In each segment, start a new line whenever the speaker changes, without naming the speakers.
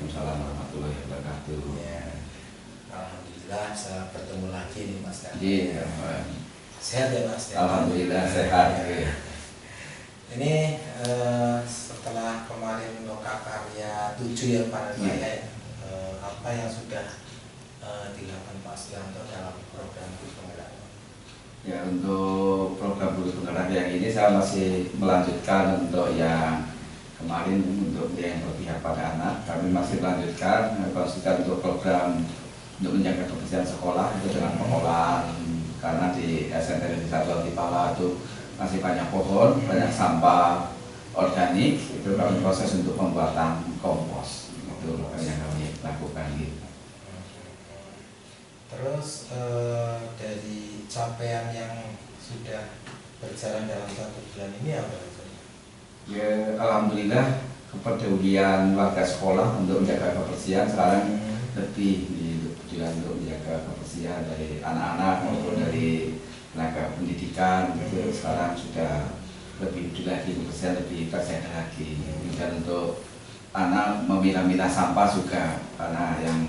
Waalaikumsalam warahmatullahi wabarakatuh.
Ya, alhamdulillah saya bertemu lagi nih Mas Darto.
Iya,
Sehat ya Mas Darto?
alhamdulillah sehat. Ya.
Ini setelah kemarin Loka Karya 7 ya Pak ya, apa yang sudah dilakukan Pak Stianto dalam program Guru Penggerak?
Ya, untuk program Guru Penggerak yang ini saya masih melanjutkan untuk yang kemarin untuk yang berpihak pada anak. Kami masih melanjutkan konsisten untuk program untuk menjaga kebersihan sekolah itu dengan pengolahan, karena di SMK Satuan Tipala itu masih banyak pohon, banyak sampah organik, itu kami proses untuk pembuatan kompos. Itu yang kami lakukan gitu.
Terus dari capaian yang sudah berjalan dalam 1 bulan ini apa?
Ya, alhamdulillah kepedulian warga sekolah untuk menjaga kebersihan sekarang lebih untuk menjaga kebersihan dari anak-anak maupun dari tenaga pendidikan itu sekarang sudah lebih peduli lagi, kebersihan lebih terjaga lagi. Dan untuk anak memilah-milah sampah juga, karena yang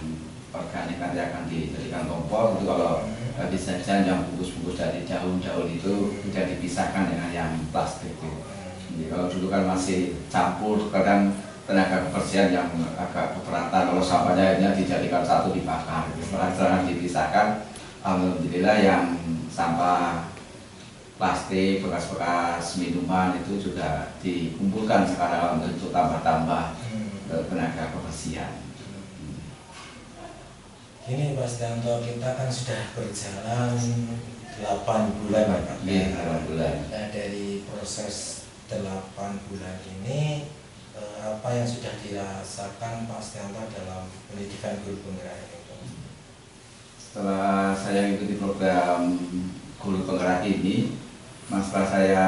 organik nanti akan dijadikan kompos. Itu kalau habis jajan yang bungkus-bungkus dari daun-daun itu sudah dipisahkan dengan yang plastik itu. Jadi kalau dulu kan masih campur, kadang tenaga kebersihan yang agak keberatan kalau sampahnya akhirnya dijadikan satu dibakar. Sekarang dipisahkan, alhamdulillah yang sampah plastik, bekas-bekas minuman itu juga dikumpulkan sekarang untuk tambah-tambah tenaga kebersihan.
Ini Pak Stianto, kita kan sudah berjalan 8 bulan ya Pak.
Iya, 8 bulan.
Nah, dari proses 8 bulan ini apa yang sudah dirasakan Pak Stianto dalam pendidikan Guru Penggerak ini?
Setelah saya ikuti program Guru Penggerak ini, masalah saya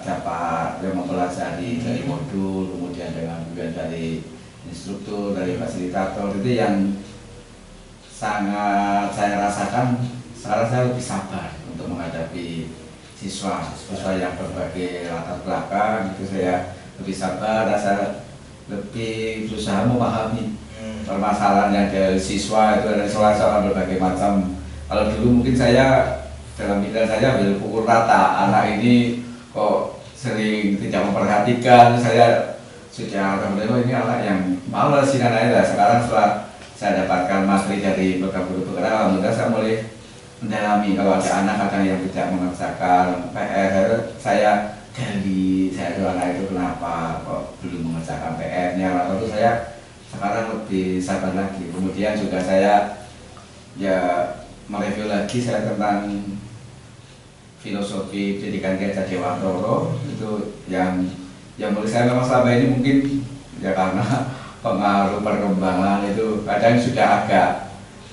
dapat mempelajari dari modul, kemudian dengan bimbingan dari instruktur, dari fasilitator, itu yang sangat saya rasakan. Sekarang saya lebih sabar untuk menghadapi siswa yang berbagai latar belakang. Itu saya lebih sabar, rasa lebih berusaha memahami permasalahan yang dari siswa. Itu ada soal-soal berbagai macam. Kalau dulu mungkin saya dalam pikiran saya ambil pukul rata, anak ini kok sering tidak memperhatikan. Saya sudah kemudian ini anak yang malas sih anaknya. Sekarang setelah saya dapatkan materi dari program Guru Penggerak, alhamdulillah saya mulai mendalami. Kalau ada anak kadang yang tidak mengerjakan PR, saya gali, saya tahu anak itu kenapa kok belum mengerjakan PR-nya. Lalu saya sekarang lebih sabar lagi. Kemudian juga saya ya mereview lagi saya tentang filosofi pendidikan Ki Hajar Dewantoro, itu yang menurut saya memang selama ini mungkin ya karena pengaruh perkembangan itu kadang sudah agak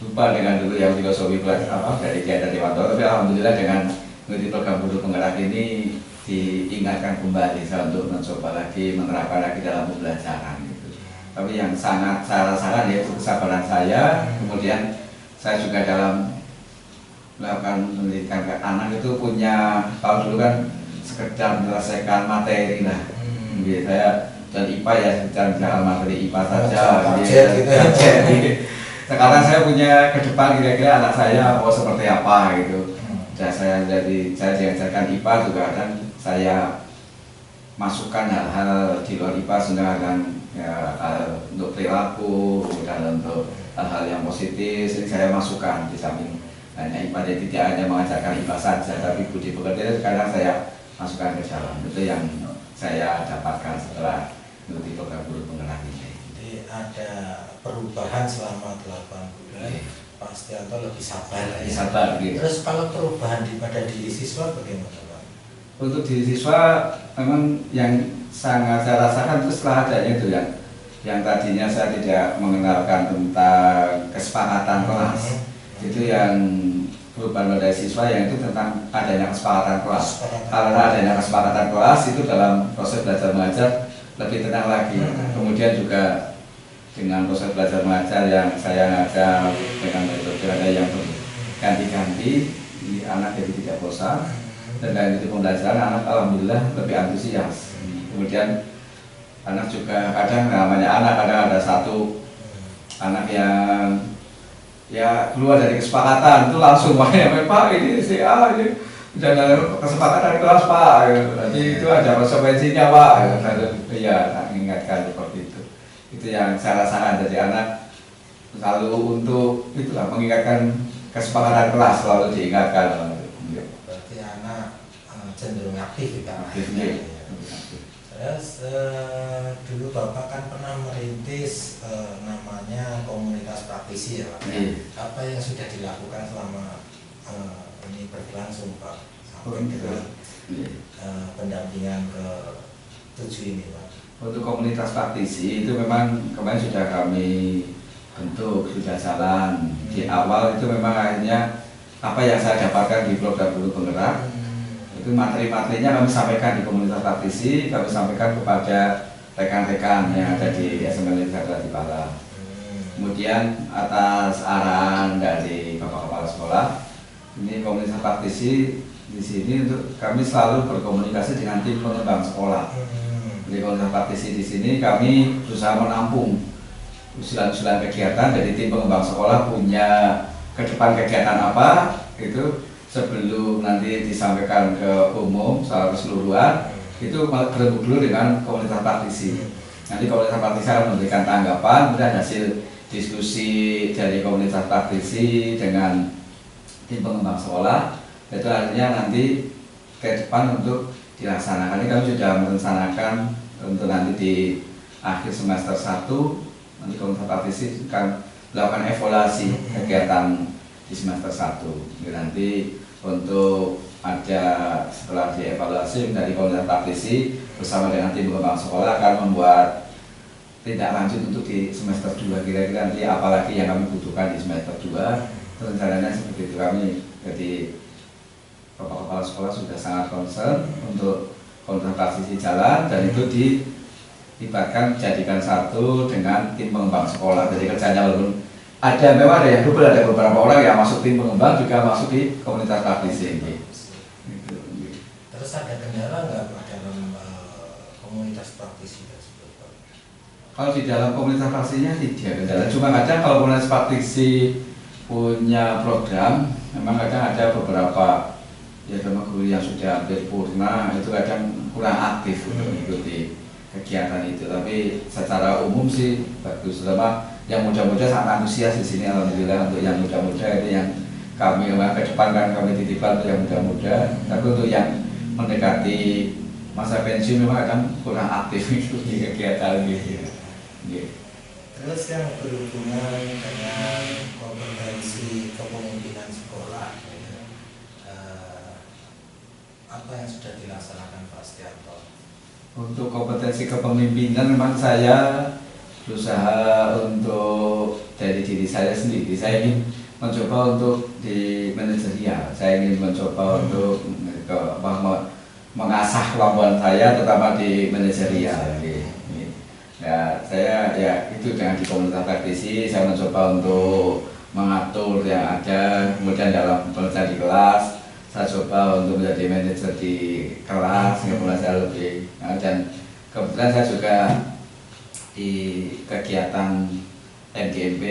lupa dengan dulu yang filosofi dari Ki Hajar Dewantoro. Tapi alhamdulillah dengan mengikuti program Guru Penggerak ini diingatkan kembali saya untuk mencoba lagi, menerapkan lagi dalam pembelajaran gitu. Tapi yang sangat saya rasakan yaitu kesabaran saya. Kemudian saya juga dalam melakukan pendidikan ke anak itu punya, kalau dulu kan sekedar menyelesaikan materi lah. Gitu, saya dan IPA ya sekedar menjalankan materi IPA saja. Sekarang saya punya ke depan kira-kira anak saya mau seperti apa gitu. Dan saya diajarkan IPA juga, dan saya masukkan hal-hal di luar IPA sehingga akan ya, untuk perilaku dan untuk hal-hal yang positif ini saya masukkan di samping hanya IPA. Jadi tidak hanya mengajarkan IPA saja, tapi budi pekerti sekarang saya masukkan ke dalam. Itu yang saya dapatkan setelah mengikuti program Guru Penggerak ini.
Jadi ada perubahan selama 8 bulan. Pak Stianto lebih sabar.
Lebih sabar gitu.
Terus kalau perubahan pada diri siswa bagaimana Pak?
Untuk diri siswa memang yang sangat saya rasakan itu setelah adanya itu yang tadinya saya tidak mengenalkan tentang kesepakatan kelas. Itu yang perubahan dari siswa yang itu tentang adanya kesepakatan kelas. Karena adanya kesepakatan kelas itu dalam proses belajar mengajar lebih tenang lagi. Kemudian juga dengan proses belajar mengajar yang saya ngajar dengan metode ada yang berganti-ganti, anak jadi tidak bosan. Dan dari itu pembelajaran anak alhamdulillah lebih antusias. Kemudian anak juga kadang namanya anak kadang ada satu anak yang ya keluar dari kesepakatan itu langsung makanya Pak ini si A ini dan kesepakatan kelas Pak nanti itu ada konsekuensinya Pak ya mengingatkan seperti itu yang saya rasakan dari anak selalu untuk itulah mengingatkan kesepakatan kelas selalu diingatkan.
Berarti anak cenderung aktif kita. Terus dulu Bapak kan pernah merintis namanya komunitas praktisi ya Pak. Apa yang sudah dilakukan selama ini berlangsung Pak sampai dengan pendampingan ke 7 ini Pak?
Untuk komunitas praktisi itu memang kemarin sudah kami bentuk, sudah jalan. Di awal itu memang akhirnya apa yang saya dapatkan di program guru penggerak itu materi-materinya kami sampaikan di komunitas praktisi, kami sampaikan kepada rekan-rekan yang ada di SML di Pala. Kemudian atas arahan dari Bapak Kepala Sekolah, ini komunitas praktisi di sini untuk kami selalu berkomunikasi dengan tim pengembang sekolah. Di komunitas praktisi di sini kami berusaha menampung usulan-usulan kegiatan dari tim pengembang sekolah punya ke depan kegiatan apa itu sebelum nanti disampaikan ke umum secara keseluruhan itu bertemu dulu dengan komunitas praktisi. Nanti komunitas praktisi akan memberikan tanggapan dan hasil diskusi dari komunitas praktisi dengan tim pengembang sekolah itu artinya nanti ke depan untuk dilaksanakan. Ini kami sudah merencanakan untuk nanti di akhir semester 1 nanti komunitas praktisi akan melakukan evaluasi kegiatan di semester 1. Nanti untuk ada setelah dievaluasi dari komunitas praktisi bersama dengan tim pengembang sekolah akan membuat tindak lanjut untuk di semester 2 kira-kira nanti apalagi yang kami butuhkan di semester 2 rencananya seperti itu. Kami jadi Bapak Kepala Sekolah sudah sangat concern untuk komunitas praktisi jalan dan itu diibaratkan jadikan satu dengan tim pengembang sekolah. Jadi kerjanya walaupun memang ada yang double, ada beberapa orang yang masuk tim pengembang juga masuk di komunitas praktisi ini.
Terus ada kendala nggak Pak dalam komunitas praktisi tersebut?
Kalau di dalam komunitas praktisinya tidak kendala, cuma kadang kalau komunitas praktisi punya program, memang kadang ada beberapa ya sama guru yang sudah hampir purna itu kadang kurang aktif untuk mengikuti kegiatan itu. Tapi secara umum sih bagus, selama yang muda-muda sangat antusias di sini alhamdulillah. Untuk yang muda-muda itu yang kami ke depan kan kami titipkan untuk yang muda-muda. Tapi untuk yang mendekati masa pensiun memang kadang kurang aktif itu di kegiatan gitu.
Terus yang berhubungan dengan kompetensi kepemimpinan sekolah, apa yang sudah dilaksanakan Pak Setianto?
Untuk kompetensi kepemimpinan memang saya berusaha untuk dari diri saya sendiri. Saya ingin mencoba untuk di manajerial. Saya ingin mencoba untuk mengasah kemampuan saya terutama di manajerial. Ya, saya ya itu dengan di komunitas praktisi saya mencoba untuk mengatur yang ada, kemudian dalam pelajaran di kelas saya coba untuk menjadi manajer di kelas kemudian saya lebih dan kebetulan saya juga di kegiatan MGMP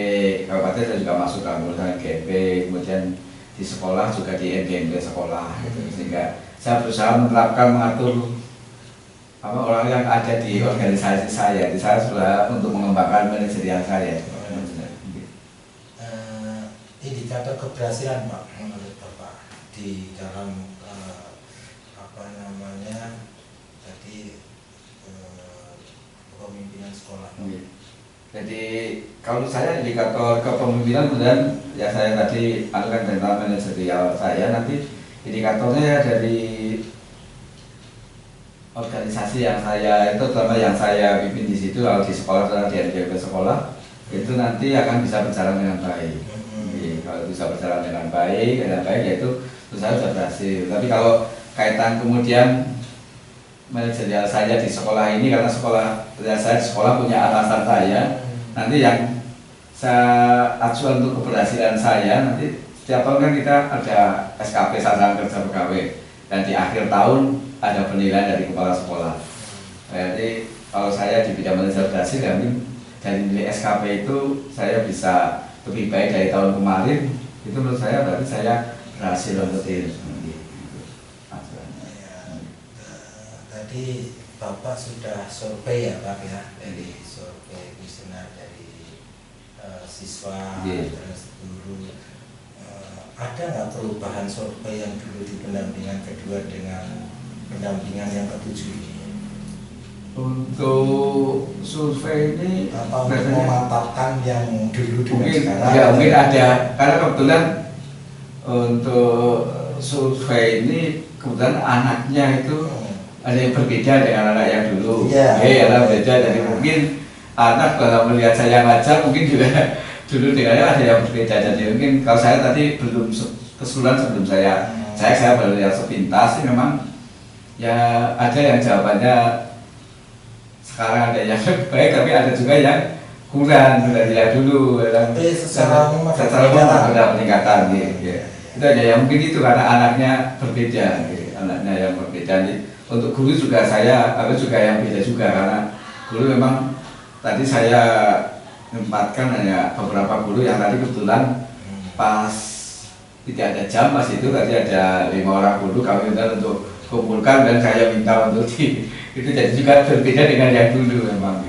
kabupaten saya juga masuk dalam urusan MGMP, kemudian di sekolah juga di MGMP sekolah gitu. Sehingga saya berusaha menerapkan mengatur orang yang ada di organisasi saya. Di saya sudah untuk mengembangkan manajerial saya.
Indikator keberhasilan Pak menurut Bapak di dalam tadi kepemimpinan sekolah.
Jadi kalau saya indikator kepemimpinan kemudian ya saya tadi akan tentang manajerial saya, nanti indikatornya dari organisasi yang saya itu terutama yang saya pimpin di situ, kalau di sekolah atau di NPP sekolah itu nanti akan bisa berjalan dengan baik. Kalau bisa berjalan dengan baik yaitu saya sudah berhasil. Tapi kalau kaitan kemudian manajerial saya di sekolah ini, karena saya di sekolah punya atasan saya, nanti yang saya acuan untuk keberhasilan saya nanti setiap tahun kan kita ada SKP sasaran kerja pegawai dan di akhir tahun ada penilaian dari kepala sekolah. Jadi kalau saya di bidang manajer berhasil, ya dari nilai SKP itu saya bisa lebih baik dari tahun kemarin, itu menurut saya berarti saya berhasil untuk itu.
Ya, tadi Bapak sudah survei ya Pak ya, dari survei kuesioner dari siswa, terus guru. Ada nggak perubahan survei yang dulu di pendampingan kedua dengan pendampingan yang ketujuh ini?
Untuk survei ini
Apa untuk memantapkan yang dulu dengan
mungkin
sekarang?
ya mungkin ada, karena kebetulan untuk survei ini kebetulan anaknya itu ada yang berbeda dengan anak yang dulu. Ada beda, jadi mungkin anak kalau melihat saya ngajar mungkin juga dulu dengannya ada yang berbeda. Jadi mungkin kalau saya tadi belum keseluruhan sebelum saya baru lihat sepintas sih memang ya ada yang jawabannya sekarang ada yang baik, tapi ada juga yang kurang dari yang dulu.
Tapi secara umum
ada peningkatan gitu. Itu aja yang mungkin itu karena anaknya berbeda, gitu. Anaknya yang berbeda. Untuk guru juga ada juga yang beda juga, karena guru memang tadi saya menempatkan hanya beberapa guru yang tadi kebetulan pas tidak ada jam pas itu tadi ada 5 orang guru kami minta untuk kumpulkan dan saya minta untuk itu jadi juga berbeda dengan yang dulu memang.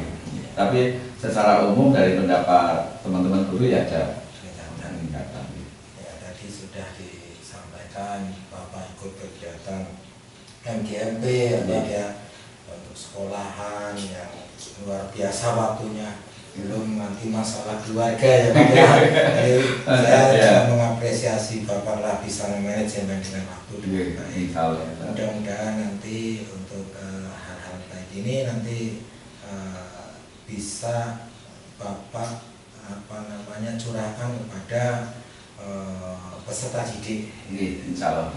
Tapi secara umum dari pendapat teman-teman guru ya ada peningkatan.
Ya, tadi sudah disampaikan Bapak ikut kegiatan MGMP ya, untuk sekolahan yang luar biasa waktunya, belum nanti masalah keluarga ya Pak ya. Jadi saya mengapresiasi Bapak lah bisa manajemen dengan waktu dengan baik. Mudah-mudahan nanti untuk hal-hal kayak gini nanti bisa Bapak curahkan kepada peserta didik.
Insya Allah.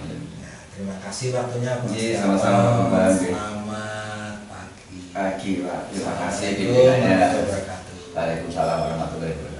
Terima kasih waktunya Pak.
Sama-sama Pak.
Selamat pagi.
Pagi Pak. Terima kasih.
Assalamualaikum warahmatullahi wabarakatuh.
Waalaikumsalam warahmatullahi wabarakatuh.